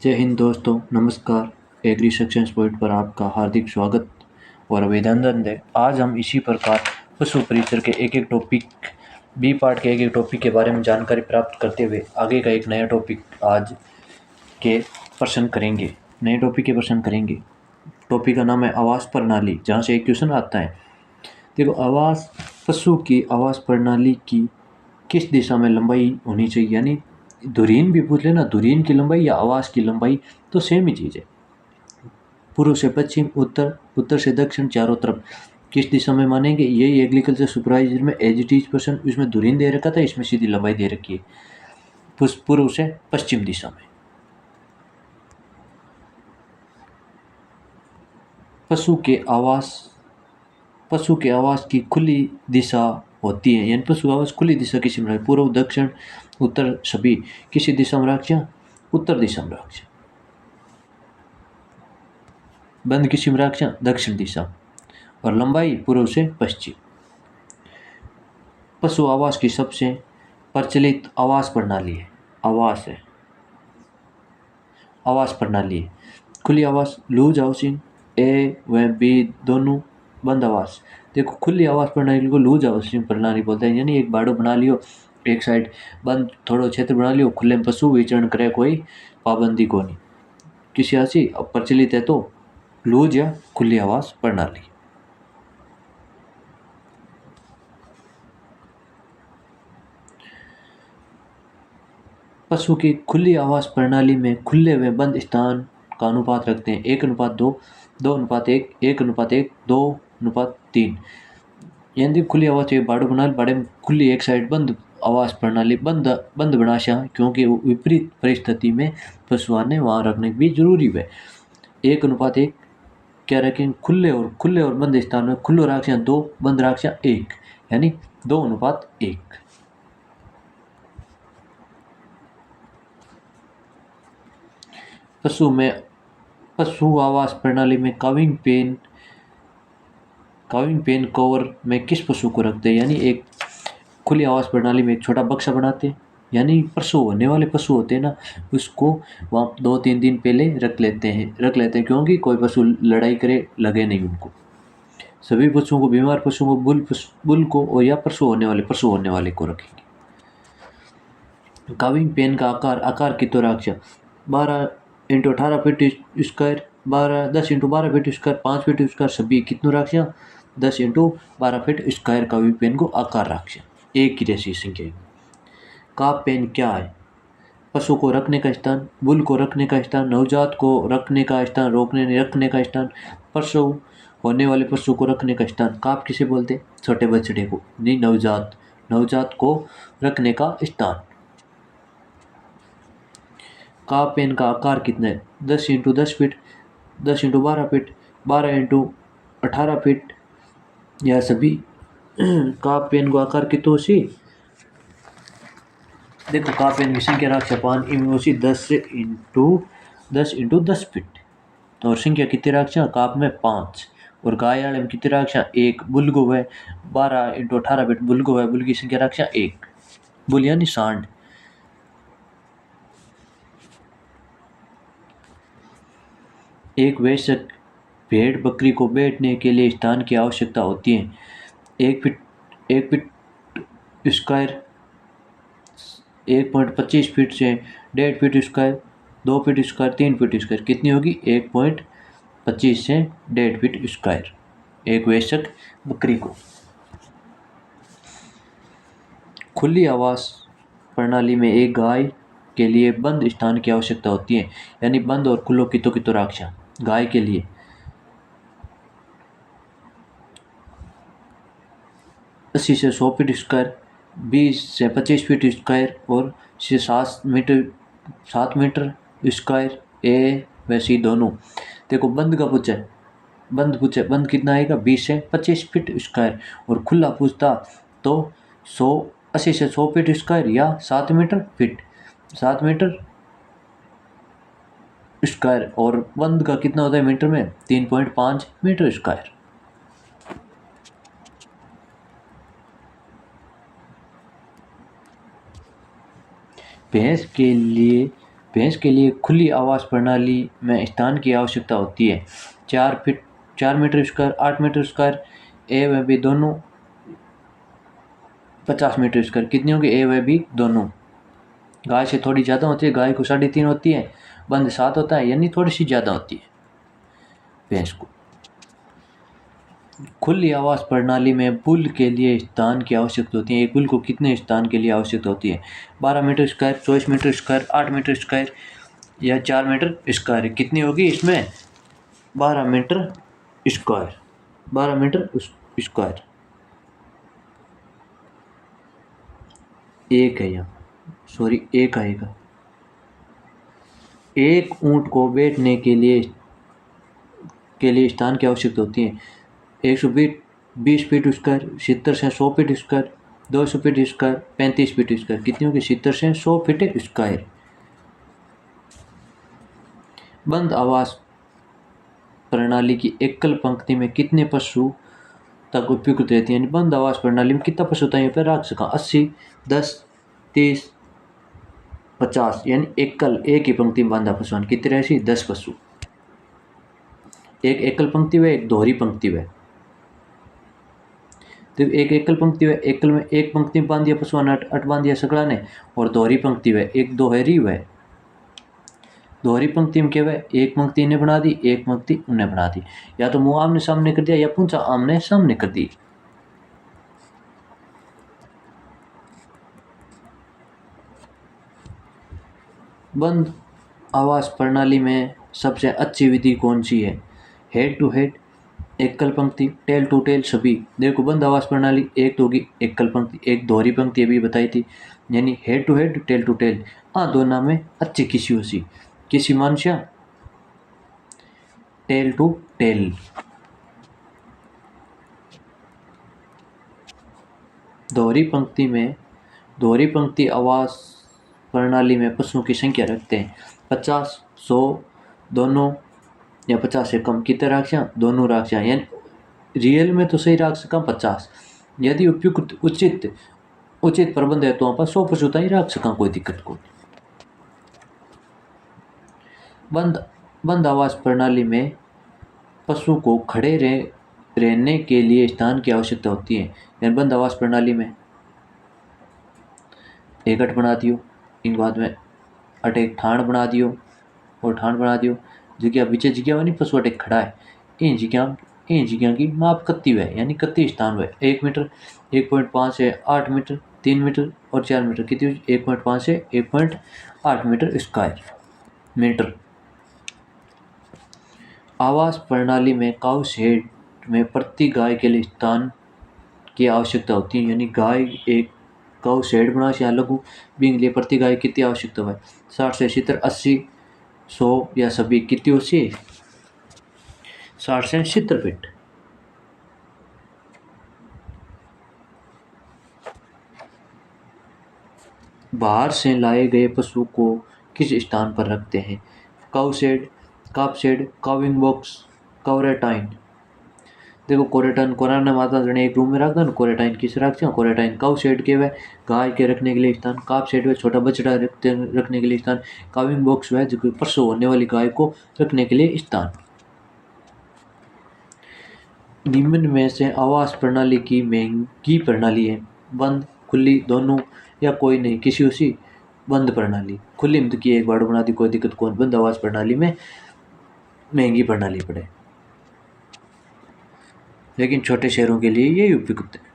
जय हिंद दोस्तों, नमस्कार। एग्री सक्सेस पॉइंट पर आपका हार्दिक स्वागत और अभिनंदन है। आज हम इसी प्रकार पशु परिचर के एक एक टॉपिक बी पार्ट के एक एक टॉपिक के बारे में जानकारी प्राप्त करते हुए आगे का एक नया टॉपिक आज के प्रश्न करेंगे। नए टॉपिक के प्रश्न करेंगे। टॉपिक का नाम है आवास प्रणाली, जहाँ से एक क्वेश्चन आता है। देखो, पशु की आवास प्रणाली की किस दिशा में लंबाई होनी चाहिए, यानी धुरीन भी पूछ लेना, धुरीन की लंबाई या आवास की लंबाई तो सेम ही चीज़ है। पूर्व से पश्चिम, उत्तर से दक्षिण, चारों तरफ किस दिशा में मानेंगे। यही एग्रीकल्चर सुपरवाइजर में एज इट इज क्वेश्चन, इसमें धुरीन दे रखा था, इसमें सीधी लंबाई दे रखी है पूर्व से पश्चिम दिशा में। पशु के आवास की खुली दिशा होती है, यानी पशु आवास खुली दिशा किसी में रखे, पूर्व दक्षिण उत्तर सभी किसी दिशा में रखे, उत्तर दिशा में रखे। बंद किसी में रखे, दक्षिण दिशा, और लंबाई पूर्व से पश्चिम। पशु आवास की सबसे प्रचलित आवास प्रणाली है, आवास प्रणाली है खुली आवास, लूज हाउसिंग, ए व बी दोनों, बंद आवास। देखो, खुली आवास प्रणाली को लूज हाउसिंग प्रणाली बोलते हैं, यानी एक बाड़ो बना लियो, एक साइड बंद थोड़ा क्षेत्र बना लियो, खुले में पशु विचरण करे, कोई पाबंदी को नहीं। किसी ऐसी प्रचलित है तो लूज या खुली आवास प्रणाली। पशु की खुली आवास प्रणाली में खुले व बंद स्थान का अनुपात रखते हैं 1:2, 2:1, 1:1, 2:3। यानी खुली आवास एक बाड़ो बना, बाड़े में खुली एक साइड बंद आवास प्रणाली, बंद बनाशा, क्योंकि विपरीत परिस्थिति में पशुओं ने वहाँ रखने भी जरूरी है। 1:1 क्या रखें, खुले और बंद स्थान में खुलो राक्षा 2, बंद राक्षा 1, यानी 2:1। पशु आवास प्रणाली में काविंग पेन कवर में किस पशु को रखते हैं, यानी एक खुली आवास प्रणाली में एक छोटा बक्सा बनाते हैं, यानी प्रसव होने वाले पशु होते हैं ना, उसको वहाँ 2-3 दिन पहले रख लेते हैं, क्योंकि कोई पशु लड़ाई करे लगे नहीं उनको। सभी पशुओं को, बीमार पशुओं को, बुल को, और या पशु होने वाले को रखेंगे। काविंग पेन का आकार कितना रक्षा, 12x18 feet square, 10x12 feet square, 5 feet square, सभी कितनों रक्षा, 10x12 feet square calving pen को आकार रक्षा, एक ही जैसी संख्या। काप पेन क्या है, पशु को रखने का स्थान, बुल को रखने का स्थान, नवजात को रखने का स्थान, रखने का स्थान, प्रसव होने वाले पशु को रखने का स्थान। काप किसे बोलते, छोटे बछड़े को, नहीं नवजात को रखने का स्थान। काप पेन का आकार कितना है, 10x10 feet, 10x12 feet, 12x18 feet, यह सभी काप पेन को आकार कितना सी। देखो, काप पेन की संख्या रक्षा 5, इनमें उसी 10x10 फीट, तो और संख्या कितनी रक्षा काप में 5, और गाय वाले में कितनी रक्षा 1, बुल को है 12x18 फीट, बुल को है, बुल की संख्या रक्षा 1, बुल यानी सांड। एक वयस्क भेड़ बकरी को बैठने के लिए स्थान की आवश्यकता होती है 1 फीट स्क्वायर, 1.25 फीट से 1.5 feet square, 2 feet square, 3 feet square, कितनी होगी 1.25 से 1.5 फीट स्क्वायर एक वयस्क बकरी को। खुली आवास प्रणाली में एक गाय के लिए बंद स्थान की आवश्यकता होती है, यानी बंद और खुलो कितो रक्षा। गाय के लिए 80 से 100 फीट स्क्वायर, 20 से 25 फीट स्क्वायर, और 7 मीटर स्क्वायर, ए व सी दोनों। देखो, बंद का पूछा है, बंद कितना आएगा 20 से 25 फीट स्क्वायर, और खुला पूछता तो 80 से 100 फीट स्क्वायर या 7 मीटर स्क्वायर, और बंद का कितना होता है मीटर में 3.5 मीटर स्क्वायर। भैंस के लिए भैंस के लिए खुली आवास प्रणाली में स्थान की आवश्यकता होती है। 4 मीटर स्क्वायर, 8 मीटर स्क्वायर, ए व बी दोनों 50 मीटर स्क्वायर। कितनी होगी ए व बी दोनों? गाय से थोड़ी ज़्यादा होती है, गाय को 3.5 होती है, बंद 7 होता है, यानी थोड़ी सी ज़्यादा होती है भैंस को। खुली आवास प्रणाली में बुल के लिए स्थान की आवश्यकता होती है। एक बुल को कितने स्थान के लिए आवश्यकता होती है? 12 metre square, 24 metre square, 8 metre square या 4 मीटर स्क्वायर। कितनी होगी इसमें? 12 मीटर स्क्वायर। 12 मीटर स्क्वायर एक है यहाँ, सॉरी एक आएगा। एक ऊंट को बैठने के लिए स्थान की आवश्यकता होती है। 120 फीट स्क्वायर, 70 से 100 feet square, 200 feet square, 35 feet square. कितनी होगी? 70 से 100 फीट स्क्वायर। बंद आवास प्रणाली की एकल पंक्ति में कितने पशु तक उपयुक्त रहती है? यानी बंद आवास प्रणाली में कितना पशु तक यहाँ पे रख सका? 80, 10, 30, 50। यानी एक ही पंक्ति में बांधा पशु कितने रहे? 10 पशु। एक एकल पंक्ति व एक दोहरी पंक्ति व। तो एक एकल पंक्ति व एकल में एक पंक्ति में बांध दिया पशु अट बांध दिया सगड़ा ने, और दोहरी पंक्ति व एक दोहरी व। दोहरी पंक्ति में क्या हुआ? एक पंक्ति इन्हें बना दी, एक पंक्ति उन्हें बना दी, या तो मुंह आमने सामने कर दिया या पूंछा आमने सामने कर दी। बंद आवास प्रणाली में सबसे अच्छी विधि कौन सी है? हेड टू हेड, एकल पंक्ति, टेल टू टेल, सभी। देखो बंद आवास प्रणाली एक तो होगी एकल पंक्ति, एक दोहरी पंक्ति अभी बताई थी, यानी head to head, tail to tail. हाँ दोनों में अच्छी किसी होसी, किसी मानसिया टेल टू टेल। दोहरी पंक्ति आवास प्रणाली में पशुओं की संख्या रखते हैं 50, 100 दोनों, या 50 से कम। कितने राक्षियाँ? दोनों राक्षियाँ। यानी रियल में तो सही राक्षियाँ 50, यदि उपयुक्त उचित प्रबंध है तो वहाँ पर 100 पशु ही राख सका, कोई दिक्कत को। बंद आवास प्रणाली में पशु को खड़े रहने के लिए स्थान की आवश्यकता होती है। यानी बंद आवास प्रणाली में एक अट बना दियो, इन बाद में अट एक ठाण बना दियो, और ठाण बना दियो जगह बीचे जगह नहीं पशु अटे खड़ा है, इन जगह की माप कत्ती हुए, यानी कत्ती स्थान हुए। 1 मीटर, 1.5 से 8 मीटर, 3 मीटर और 4 मीटर। कितनी? 1.5 से 1.8 मीटर स्क्वायर मीटर। आवास प्रणाली में काउ शेड में प्रति गाय के लिए स्थान की आवश्यकता होती है। यानी गाय एक काउ शेड बना से लगू बिंग लिए प्रति गाय कितनी आवश्यकता है? 60 से 70, 80, 100 या सभी। कितनी होती? 60 से 70 फीट। बाहर से लाए गए पशु को किस स्थान पर रखते हैं? काउ शेड, काप शेड, काविंग बॉक्स, क्वारंटाइन। देखो क्वारंटाइन माता जने एक रूम में रखता है। क्वारंटाइन किस रखते हैं? क्वारंटाइन काउ शेड के वह गाय के रखने के लिए स्थान, काप शेड वह छोटा बछड़ा रखने के लिए स्थान, काविंग बॉक्स वह जो प्रसव होने वाली गाय को रखने के लिए स्थान। निम्न में से आवास प्रणाली की महंगी प्रणाली है? बंद, खुली, दोनों या कोई नहीं, किसी उसी। बंद प्रणाली। खुली में तो की एक बार बना दी, कोई दिक्कत कौन। बंद आवास प्रणाली में महंगी प्रणाली पड़े, लेकिन छोटे शहरों के लिए यही उपयुक्त है।